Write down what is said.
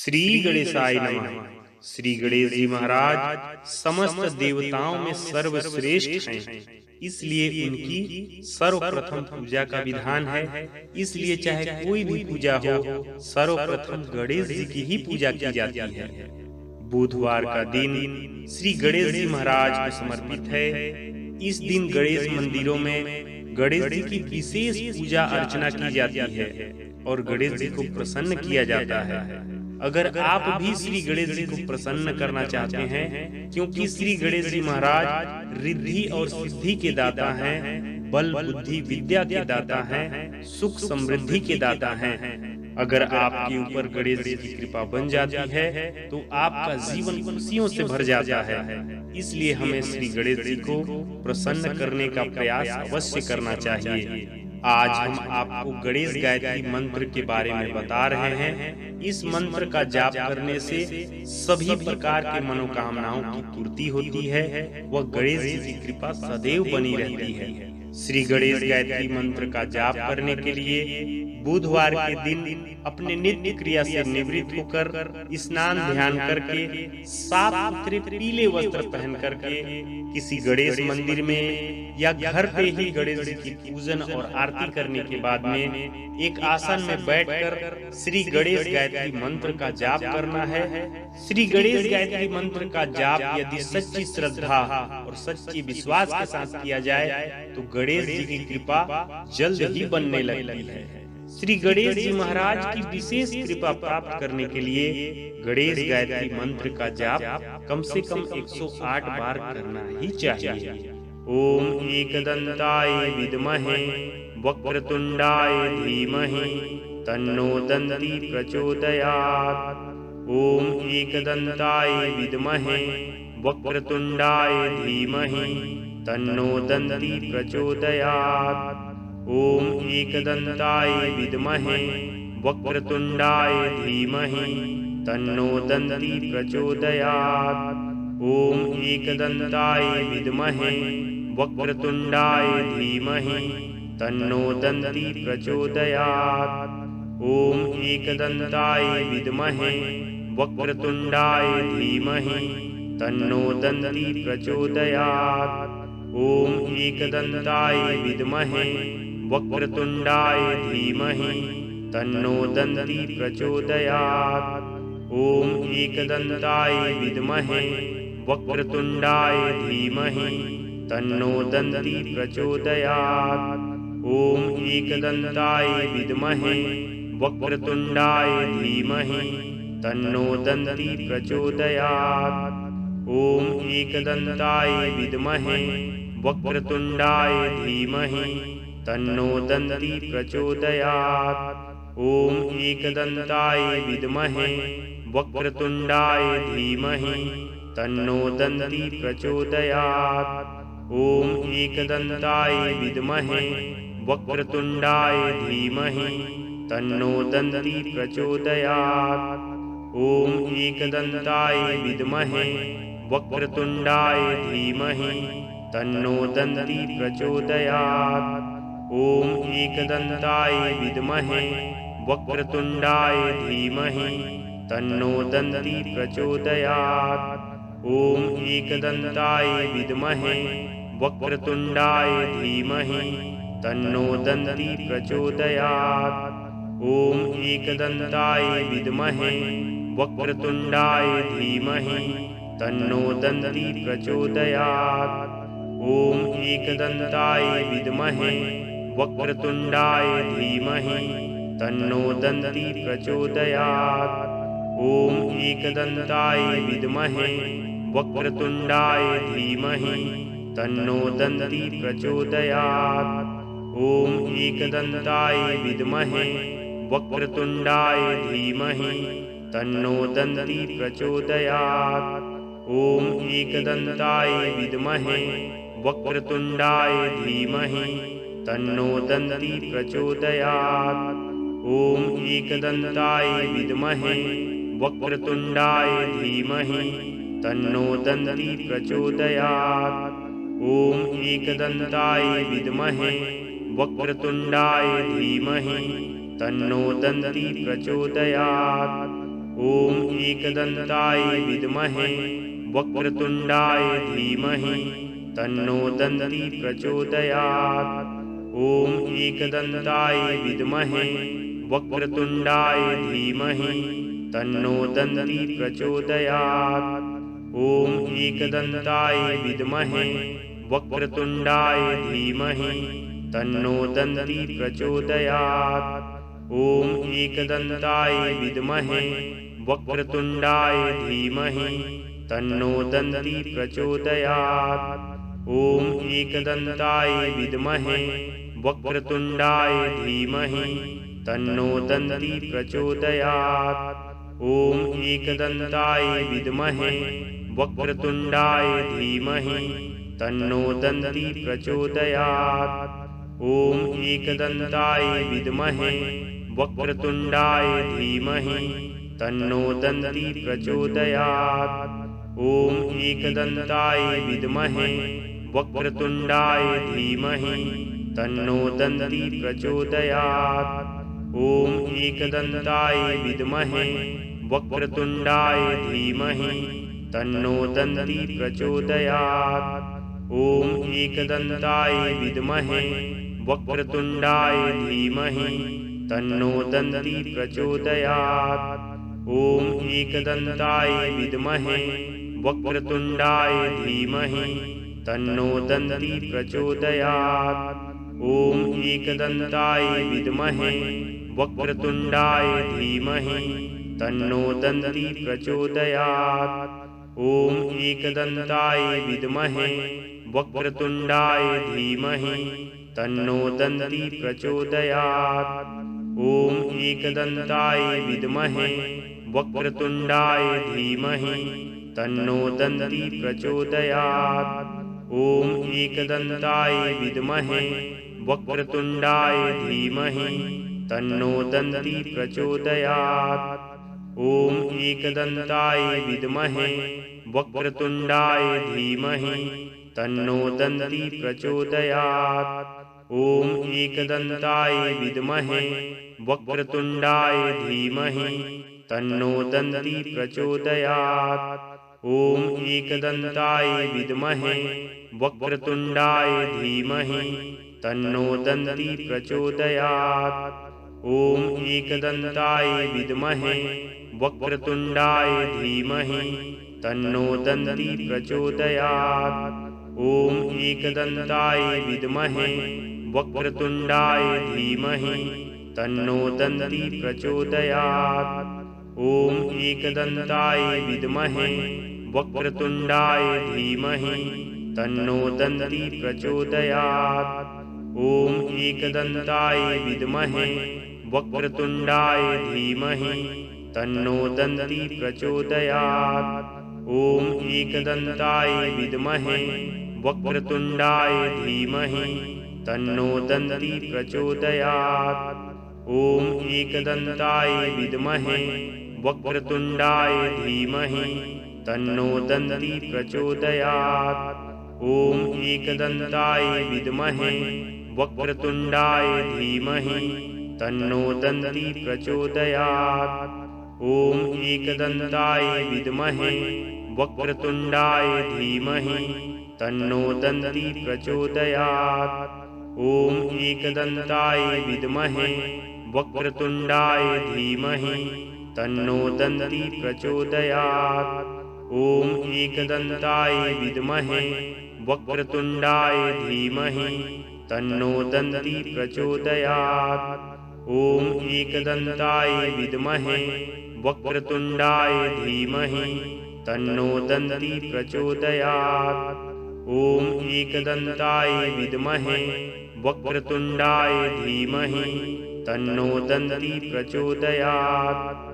श्री गणेशाय नमः। श्री गणेश जी महाराज समस्त देवताओं में सर्वश्रेष्ठ हैं, इसलिए उनकी सर्वप्रथम पूजा का विधान है। इसलिए चाहे कोई भी पूजा हो, सर्वप्रथम गणेश जी की ही पूजा की जाती है। बुधवार का दिन श्री गणेश जी महाराज को समर्पित है। इस दिन गणेश मंदिरों में गणेश जी की विशेष पूजा अर्चना की जाती है और गणेश जी को प्रसन्न किया जाता है। अगर आप भी श्री गणेश जी को प्रसन्न करना चाहते हैं, क्योंकि श्री गणेश जी महाराज रिद्धि और सिद्धि के दाता हैं, बल बुद्धि विद्या के दाता हैं, सुख समृद्धि के दाता हैं। अगर आपके ऊपर गणेश जी की कृपा बन जाती है तो आपका जीवन खुशियों से भर जाता है। इसलिए हमें श्री गणेश जी को प्रसन्न करने का प्रयास अवश्य करना चाहिए। आज हम आपको गणेश गायत्री मंत्र के बारे में बता रहे हैं। इस मंत्र का जाप करने से सभी प्रकार के मनोकामनाओं की पूर्ति होती है व गणेश जी की कृपा सदैव बनी रहती है। श्री गणेश गायत्री मंत्र का जाप करने के लिए बुधवार के दिन अपने नित्य क्रिया से निवृत्त होकर स्नान ध्यान करके साफ सुथरे पीले वस्त्र पहन करके किसी गणेश मंदिर में या घर पे ही गणेश जी की पूजन और आरती करने के बाद में एक आसन में बैठकर श्री गणेश गायत्री मंत्र का जाप करना है। श्री गणेश गायत्री मंत्र का जाप यदि सच्ची श्रद्धा और सच्ची विश्वास के साथ किया जाए तो गणेश जी की कृपा जल्द ही बनने लगती है। श्री गणेश जी महाराज की विशेष कृपा प्राप्त करने के लिए गणेश गायत्री मंत्र का जाप कम से कम 108 बार करना ही चाहिए। ओम एकदंताय विद्महे वक्रतुंडाय धीमहि तन्नो दन्ती प्रचोदयात्। ओम एकदंताय विद्महे वक्रतुंडाय धीमहि तन्नो दन्ती प्रचोदयात्। ओम एकदंताय विद्महे वक्रतुंडाय धीमहि तन्नो दन्ती प्रचोदयात्। ओम एकदंताय विद्महे वक्रतुंडाय धीमहि तन्नो दन्ती प्रचोदयात्। ओम एकदंताय विद्महे वक्रतुंडाय धीमहि तन्नो दन्ती प्रचोदयात्। ओम एकदंताय विद्महे वक्रतुंडाय धीमहि तन्नो दन्ती प्रचोदयात्। ओम एकदंताय विद्महे वक्रतुंडाय धीमहि तन्नो दन्ती प्रचोदयात्। ओम एकदंताय विद्महे वक्रतुंडाय धीमहि तन्नो दन्ती प्रचोदयात्। ओम एकदंताय विद्महे वक्रतुंडाय धीमहि तन्नो दन्ती प्रचोदयात्। ओम एकदंताय विद्महे वक्रतुंडाय धीमहि तन्नो दन्ती प्रचोदयात्। ओम एकदंताय विद्महे वक्रतुंडाय धीमहि तन्नो दन्ती प्रचोदयात्। ओम एकदंताय विद्महे वक्रतुंडाय धीमहि तन्नो दन्ती प्रचोदयात्। ओम एकदंताय विद्महे वक्रतुंडाय धीमहि तन्नो दन्ती प्रचोदयात्। ओम एकदंताय विद्महे वक्रतुंडाय धीमहि तन्नो दन्ती प्रचोदयात्। ओम एकदंताय विद्महे वक्रतुंडाय धीमहि तन्नो दन्ती प्रचोदयात्। ओम एकदंताय विद्महे वक्रतुंडाय धीमहि तन्नो दन्ती प्रचोदयात्। ओम एकदंताय विद्महे वक्रतुंडाय धीमहि तन्नो दन्ती प्रचोदयात्। ओम एकदंताय विद्महे वक्रतुंडाय धीमहि तन्नो दन्ती प्रचोदयात्। ओम एकदंताय विद्महे वक्रतुंडाय धीमहि तन्नो दन्ती प्रचोदयात्। ओम एकदंताय विद्महे वक्रतुंडाय धीमहि तन्नो दन्ती प्रचोदयात्। ओम एकदंताय विद्महे वक्रतुंडाय धीमहि तन्नो दन्ती प्रचोदयात्। ओम एकदन्ताय विद्महे वक्रतुण्डाय धीमहि तन्नो दन्ती प्रचोदयात्। ॐ एकदन्ताय विद्महे वक्रतुण्डाय धीमहि तन्नो दन्ती प्रचोदयात्। ॐ एकदन्ताय विद्महे वक्रतुण्डाय धीमहि तन्नो दन्ती प्रचोदयात्। ॐ एकदन्ताय विद्महे वक्रतुण्डाय धीमहि तन्नो दन्ती प्रचोदयात्। ॐ एकदन्ताय विद्महे वक्रतुण्डाय धीमहि तन्नो दन्ती प्रचोदयात्। ॐ एकदन्ताय विद्महे वक्रतुण्डाय धीमहि तन्नो दन्ती प्रचोदयात्। ॐ एकदन्ताय विद्महे वक्रतुण्डाय धीमहि तन्नो दन्ती प्रचोदयात्। ॐ एकदन्ताय विद्महे वक्रतुण्डाय धीमहि तन्नो दन्ती प्रचोदयात्। ॐ एकदन्ताय विद्महे वक्रतुण्डाय धीमहि तन्नो दन्ती प्रचोदयात्। ॐ एकदन्ताय विद्महे वक्रतुण्डाय धीमहि तन्नो दन्ती प्रचोदयात्। ॐ एकदन्ताय विद्महे वक्रतुण्डाय धीमहि तन्नो दन्ती प्रचोदयात्। ॐ एकदन्ताय विद्महे वक्रतुण्डाय धीमहि तन्नो दन्ती प्रचोदयात्। ॐ एकदन्ताय विद्महे वक्रतुण्डाय धीमहि तन्नो दन्ती प्रचोदयात्। ॐ एकदन्ताय विद्महे वक्रतुण्डाय धीमहि तन्नो दन्ती प्रचोदयात्। ॐ एकदन्ताय विद्महे वक्रतुण्डाय धीमहि तन्नो दन्ती प्रचोदयात्। ॐ एकदन्ताय विद्महे वक्रतुण्डाय धीमहि तन्नो दन्ती प्रचोदयात्। ॐ एकदन्ताय विद्महे वक्रतुण्डाय धीमहि तन्नो दन्ती प्रचोदयात्। ॐ एकदन्ताय विद्महे वक्रतुण्डाय धीमहि तन्नो दन्ती प्रचोदयात्। ॐ एकदन्ताय विद्महे वक्रतुण्डाय धीमहि तन्नो दन्ती प्रचोदयात्। ॐ एकदन्ताय विद्महे वक्रतुण्डाय धीमहि तन्नो दन्ती प्रचोदयात्। ॐ एकदन्ताय विद्महे वक्रतुण्डाय धीमहि तन्नो दन्ती प्रचोदयात्। ॐ एकदन्ताय विद्महे वक्रतुण्डाय धीमहि तन्नो दन्ती प्रचोदयात्। ॐ एकदन्ताय विद्महे वक्रतुण्डाय धीमहि तन्नो दन्ती प्रचोदयात्। ॐ एकदन्ताय विद्महे वक्रतुण्डाय धीमहि तन्नो दन्ती प्रचोदयात्। ॐ एकदन्ताय विद्महे वक्रतुण्डाय धीमहि तन्नो दन्ती प्रचोदयात्। ॐ एकदन्ताय विद्महे वक्रतुण्डाय धीमहि तन्नो दन्ती प्रचोदयात्। ॐ एकदन्ताय विद्महे वक्रतुण्डाय धीमहि तन्नो दन्ती प्रचोदयात्। ॐ एकदन्ताय विद्महे वक्रतुण्डाय धीमहि तन्नो दन्ती प्रचोदयात्। ॐ एकदन्ताय विद्महे वक्रतुण्डाय धीमहि तन्नो दन्ती प्रचोदयात्। ॐ एकदन्ताय विद्महे वक्रतुण्डाय धीमहि तन्नो दन्ती प्रचोदयात्।